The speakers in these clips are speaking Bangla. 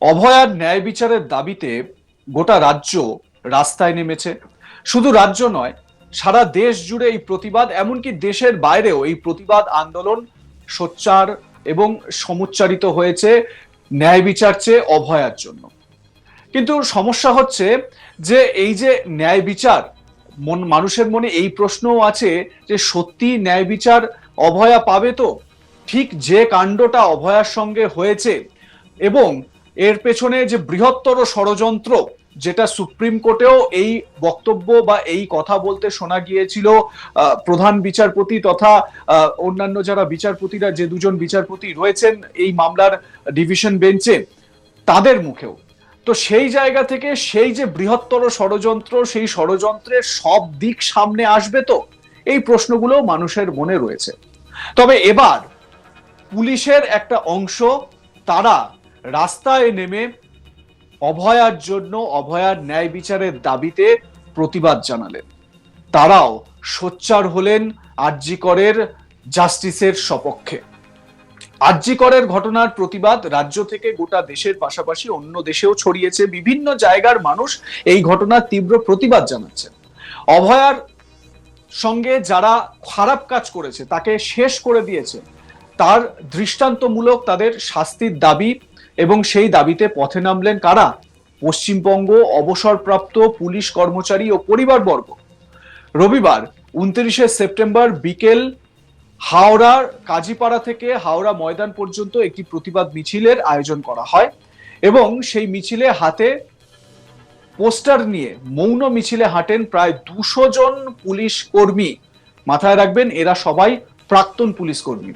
অভয়ার ন্যায় বিচারের দাবিতে গোটা রাজ্য রাস্তায় নেমেছে। শুধু রাজ্য নয়, সারা দেশ জুড়ে এই প্রতিবাদ, এমনকি দেশের বাইরেও এই প্রতিবাদ আন্দোলন সোচ্চার এবং সমুচ্চারিত হয়েছে ন্যায় বিচার চেয়ে অভয়ার জন্য। কিন্তু সমস্যা হচ্ছে যে এই যে ন্যায় বিচার, মানুষের মনে এই প্রশ্নও আছে যে সত্যি ন্যায় বিচার অভয়া পাবে তো? ঠিক যে কাণ্ডটা অভয়ার সঙ্গে হয়েছে এবং এর পেছনে যে বৃহত্তর ষড়যন্ত্র, যেটা সুপ্রিম কোর্টেও এই বক্তব্য বা এই কথা বলতে শোনা গিয়েছিল প্রধান বিচারপতি তথা অন্যান্য যারা বিচারপতিরা, যে দুজন বিচারপতি রয়েছেন এই মামলার ডিভিশন বেঞ্চে, তাদের মুখেও। তো সেই জায়গা থেকে সেই যে বৃহত্তর ষড়যন্ত্র, সেই ষড়যন্ত্রের সব দিক সামনে আসবে তো, এই প্রশ্নগুলো মানুষের মনে রয়েছে। তবে এবার পুলিশের একটা অংশ তারা রাস্তায় নেমে অভয়ার জন্য, অভয়ার ন্যায় বিচারের দাবিতে প্রতিবাদ জানালেন। তারাও সোচ্চার হলেন আরজি করের জাস্টিসের সপক্ষে। আরজি করের ঘটনার প্রতিবাদ রাজ্য থেকে গোটা দেশের পাশাপাশি অন্য দেশেও ছড়িয়েছে। বিভিন্ন জায়গার মানুষ এই ঘটনার তীব্র প্রতিবাদ জানাচ্ছেন। অভয়ার সঙ্গে যারা খারাপ কাজ করেছে, তাকে শেষ করে দিয়েছে, তার দৃষ্টান্তমূলক তাদের শাস্তির দাবি, এবং সেই দাবিতে পথে নামলেন কারা? পশ্চিমবঙ্গ অবসরপ্রাপ্ত পুলিশ কর্মচারী ও পরিবারবর্গ। রবিবার 29শে সেপ্টেম্বর বিকেল হাওড়ার কাজীপাড়া থেকে হাওড়া ময়দান পর্যন্ত একটি প্রতিবাদ মিছিলের আয়োজন করা হয় এবং সেই মিছিলে হাতে পোস্টার নিয়ে মৌন মিছিলে হাঁটেন প্রায় 200 জন পুলিশ কর্মী। মাথায় রাখবেন, এরা সবাই প্রাক্তন পুলিশ কর্মী।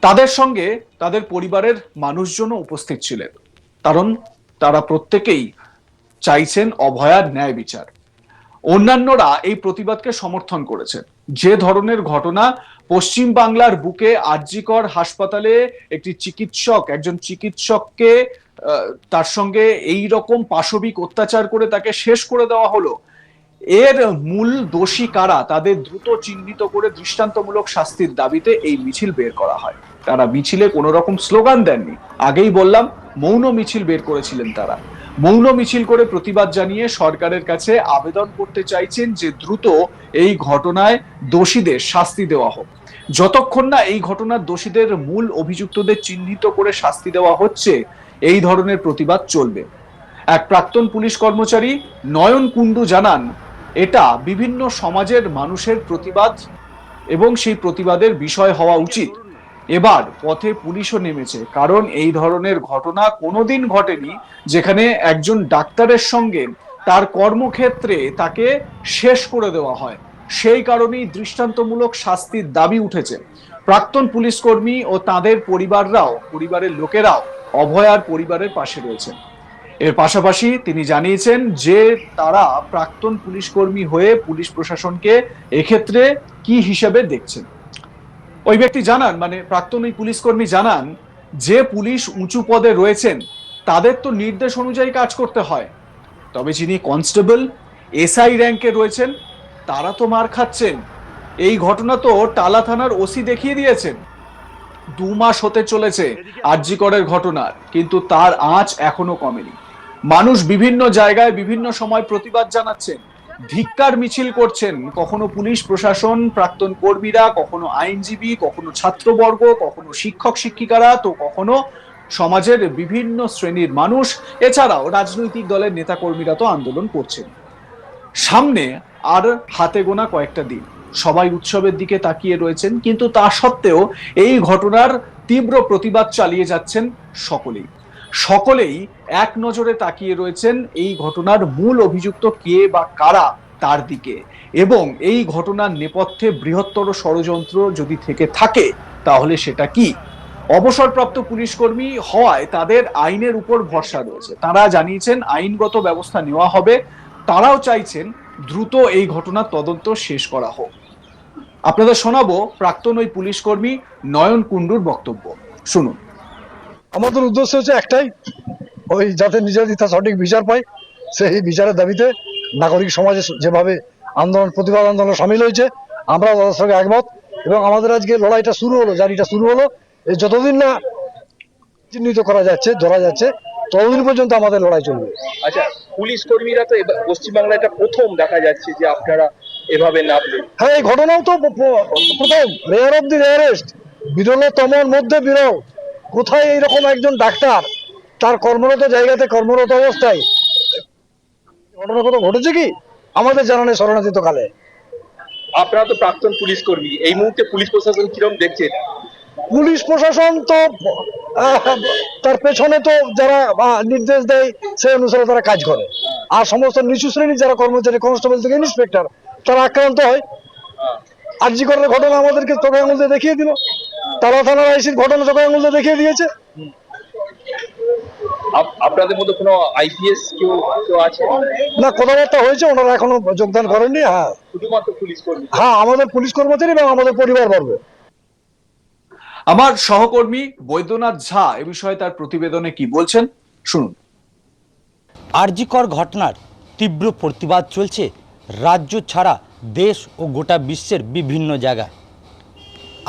তাদের সঙ্গে তাদের পরিবারের মানুষজনও উপস্থিত ছিলেন, কারণ তারা প্রত্যেকেই চাইছেন অভয়ার ন্যায় বিচার। অন্যান্যরা এই প্রতিবাদকে সমর্থন করেছেন। যে ধরনের ঘটনা পশ্চিম বাংলার বুকে আরজি কর হাসপাতালে একজন চিকিৎসককে তার সঙ্গে এই রকম পাশবিক অত্যাচার করে তাকে শেষ করে দেওয়া হলো, এর মূল দোষী কারা তাদের দ্রুত চিহ্নিত করে দৃষ্টান্তমূলক শাস্তির দাবিতে এই মিছিল বের করা হয়। তারা মিছিলে কোনো রকম স্লোগান দেননি, আগেই বললাম মৌন মিছিল বের করেছিলেন। তারা মৌন মিছিল করে প্রতিবাদ জানিয়ে সরকারের কাছে আবেদন করতে চাইছেন যে দ্রুত এই ঘটনায় দোষীদের শাস্তি দেওয়া হোক। যতক্ষণ না এই ঘটনার দোষীদের, মূল অভিযুক্তদের চিহ্নিত করে শাস্তি দেওয়া হচ্ছে, এই ধরনের প্রতিবাদ চলবে। এক প্রাক্তন পুলিশ কর্মচারী নয়ন কুণ্ডু জানান, এটা বিভিন্ন সমাজের মানুষের প্রতিবাদ এবং সেই প্রতিবাদের বিষয় হওয়া উচিত। এবার পথে পুলিশও নেমেছে, কারণ এই ধরনের ঘটনা কোনোদিন ঘটেনি যেখানে একজন ডাক্তারের সঙ্গে তার কর্মক্ষেত্রে তাকে শেষ করে দেওয়া হয়। সেই কারণেই দৃষ্টান্তমূলক শাস্তির দাবি উঠেছে। প্রাক্তন পুলিশ কর্মী ও তাদের পরিবারের লোকেরাও অভয়ার পরিবারের পাশে রয়েছেন। এর পাশাপাশি তিনি জানিয়েছেন যে তারা প্রাক্তন পুলিশ কর্মী হয়ে পুলিশ প্রশাসনকে এক্ষেত্রে কি হিসেবে দেখছেন। ওই ব্যক্তি জানান, মানে প্রাক্তন ওই পুলিশ কর্মী জানান, যে পুলিশ উঁচু পদে রয়েছেন তাদের তো নির্দেশ অনুযায়ী কাজ করতে হয়, তবে যিনি কনস্টেবল, এসআই র্যাঙ্কে রয়েছেন, তারা তো মার খাচ্ছেন। এই ঘটনা তো টালা থানার ওসি দেখিয়ে দিয়েছেন। 2 মাস হতে চলেছে আরজি করের ঘটনার, কিন্তু তার আঁচ এখনো কমেনি। মানুষ বিভিন্ন জায়গায় বিভিন্ন সময় প্রতিবাদ জানাচ্ছেন, ধিক্কার মিছিল করছেন, কখনো পুলিশ প্রশাসন, প্রাক্তন কর্মীরা, কখনো আইনজীবী, কখনো ছাত্রবর্গ, কখনো শিক্ষক শিক্ষিকারা, তো কখনো সমাজের বিভিন্ন শ্রেণীর মানুষ, এছাড়াও রাজনৈতিক দলের নেতা কর্মীরা তো আন্দোলন করছেন। সামনে আর হাতে গোনা কয়েকটা দিন, সবাই উৎসবের দিকে তাকিয়ে রয়েছেন, কিন্তু তা সত্ত্বেও এই ঘটনার তীব্র প্রতিবাদ চালিয়ে যাচ্ছেন সকলেই এক নজরে তাকিয়ে রয়েছেন এই ঘটনার মূল অভিযুক্ত কে বা কারা তার দিকে, এবং এই ঘটনার নেপথ্যে বৃহত্তর ষড়যন্ত্র যদি থেকে থাকে তাহলে সেটা কি। অবসরপ্রাপ্ত পুলিশ কর্মী হওয়ায় তাদের আইনের উপর ভরসা রয়েছে, তারা জানিয়েছেন আইনগত ব্যবস্থা নেওয়া হবে। তারাও চাইছেন দ্রুত এই ঘটনার তদন্ত শেষ করা হোক। আপনাদের শোনাবো প্রাক্তন ওই পুলিশ কর্মী নয়ন কুণ্ডুর বক্তব্য, শুনুন। আমাদের উদ্দেশ্য হচ্ছে একটাই, ওই যাতে নির্যাতিতা সঠিক বিচার পায়, সেই বিচারের দাবিতে নাগরিক সমাজে যেভাবে প্রতিবাদ আন্দোলন সামিল হয়েছে, আমরা তাদের সঙ্গে একমত। এবং আমাদের আজকে লড়াইটা শুরু হলো, জারিটা শুরু হলো, যতদিন না চিহ্নিত করা যাচ্ছে, ধরা যাচ্ছে, ততদিন পর্যন্ত আমাদের লড়াই চলবে। আচ্ছা, পুলিশ কর্মীরা তো পশ্চিমবাংলায় এটা প্রথম দেখা যাচ্ছে যে আপনারা এভাবে নামলেন। হ্যাঁ, এই ঘটনাও তো প্রথম, রেয়ার অফ দি রেয়ারেস্ট, বিরলতমের মধ্যে বিরল। কোথায় এইরকম একজন ডাক্তার তার কর্মরত জায়গাতে কর্মরত অবস্থায় ঘটনা কত ঘটেছে কি আমাদের জানা নেই শরণার্থী কালে। আপনারা তো প্রাক্তন পুলিশ কর্মী, এই মুহূর্তে পুলিশ প্রশাসন কিরকম দেখছেন? পুলিশ প্রশাসন তো তার পেছনে তো যারা নির্দেশ দেয় সেই অনুসারে তারা কাজ করে, আর সমস্ত নিচু শ্রেণীর যারা কর্মচারী কনস্টেবল থেকে ইন্সপেক্টর তারা আক্রান্ত হয়। আরজি করার ঘটনা আমাদেরকে চোখে আঙুল দিয়ে দেখিয়ে দিল, তারা থানার আইসির ঘটনা চোখে আঙুল দিয়ে দেখিয়ে দিয়েছে। আপনাদের মধ্যে কোনো আইপিএস কেউ আছে? না, কথাবার্তা হয়েছে, ওনারা এখনো যোগদান করেননি। হ্যাঁ, শুধুমাত্র পুলিশ কর্মী? হ্যাঁ, আমাদের পুলিশ কর্মচারী এবং আমাদের পরিবারবর্গ। আমার সহকর্মী বৈদ্যনাথ ঝা এ বিষয়ে তার প্রতিবেদনে কি বলছেন শুনুন। আরজিকর ঘটনার তীব্র প্রতিবাদ চলছে রাজ্য ছাড়া দেশ ও গোটা বিশ্বের বিভিন্ন জায়গায়।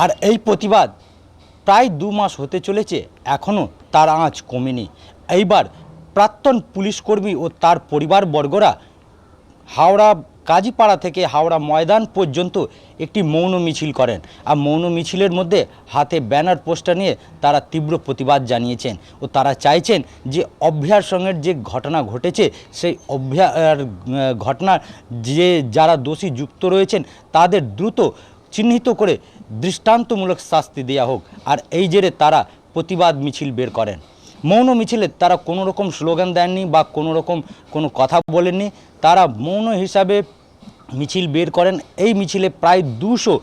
আর এই প্রতিবাদ প্রায় 2 মাস হতে চলেছে, এখনও তার আঁচ কমেনি। এইবার প্রাক্তন পুলিশকর্মী ও তার পরিবারবর্গরা হাওড়া কাজীপাড়া থেকে হাওড়া ময়দান পর্যন্ত একটি মৌন মিছিল করেন। আর মৌন মিছিলের মধ্যে হাতে ব্যানার পোস্টার নিয়ে তারা তীব্র প্রতিবাদ জানিয়েছেন ও তারা চাইছেন যে অভয়ার সঙ্গে যে ঘটনা ঘটেছে সেই অভয়ার ঘটনার যে যারা দোষী যুক্ত রয়েছেন তাদের দ্রুত চিহ্নিত করে দৃষ্টান্তমূলক শাস্তি দেওয়া হোক। আর এই জেরে তারা প্রতিবাদ মিছিল বের করেন। মৌন মিছিলে তারা কোনো রকম স্লোগান দেননি বা কোনো রকম কোনো কথা বলেননি, তারা মৌন হিসাবে মিছিল বের করেন। এই মিছিলে প্রায় 200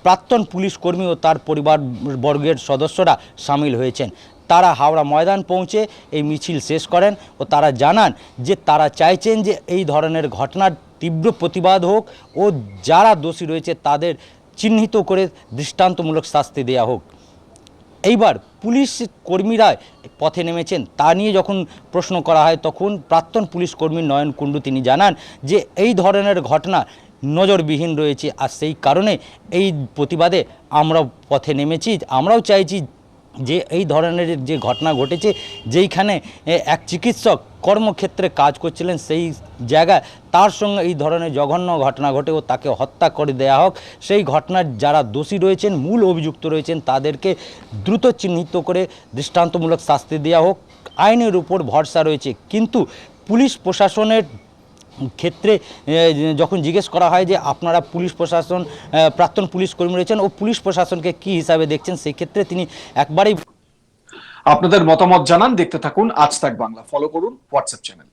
প্রাক্তন পুলিশ কর্মী ও তার পরিবারবর্গের সদস্যরা সামিল হয়েছেন। তারা হাওড়া ময়দান পৌঁছে এই মিছিল শেষ করেন ও তারা জানান যে তারা চাইছেন যে এই ধরনের ঘটনার তীব্র প্রতিবাদ হোক ও যারা দোষী রয়েছে তাদের চিহ্নিত করে দৃষ্টান্তমূলক শাস্তি দেওয়া হোক। এইবার পুলিশ কর্মীরা পথে নেমেছেন তা নিয়ে যখন প্রশ্ন করা হয় তখন প্রাক্তন পুলিশ কর্মী নয়ন কুণ্ডু তিনি জানান যে এই ধরনের ঘটনা নজরবিহীন রয়েছে, আর সেই কারণে এই প্রতিবাদে আমরাও পথে নেমেছি। আমরাও চাইছি যে এই ধরনের যে ঘটনা ঘটেছে, যেইখানে এক চিকিৎসক কর্মক্ষেত্রে কাজ করছিলেন সেই জায়গায় তার সঙ্গে এই ধরনের জঘন্য ঘটনা ঘটে ও তাকে হত্যা করে দেওয়া হোক। সেই ঘটনার যারা দোষী রয়েছেন, মূল অভিযুক্ত রয়েছেন, তাদেরকে দ্রুত চিহ্নিত করে দৃষ্টান্তমূলক শাস্তি দেওয়া হোক। আইনের উপর ভরসা রয়েছে, কিন্তু পুলিশ প্রশাসনের ক্ষেত্রে যখন জিজ্ঞেস করা হয় যে আপনারা পুলিশ প্রশাসন প্রাক্তন পুলিশ কর্মী রয়েছেন ও পুলিশ প্রশাসনকে কি হিসাবে দেখছেন, সেই ক্ষেত্রে তিনি একবারেই আপনাদের মতামত জানান। দেখতে থাকুন আজ তাক বাংলা, ফলো করুন হোয়াটসঅ্যাপ চ্যানেল।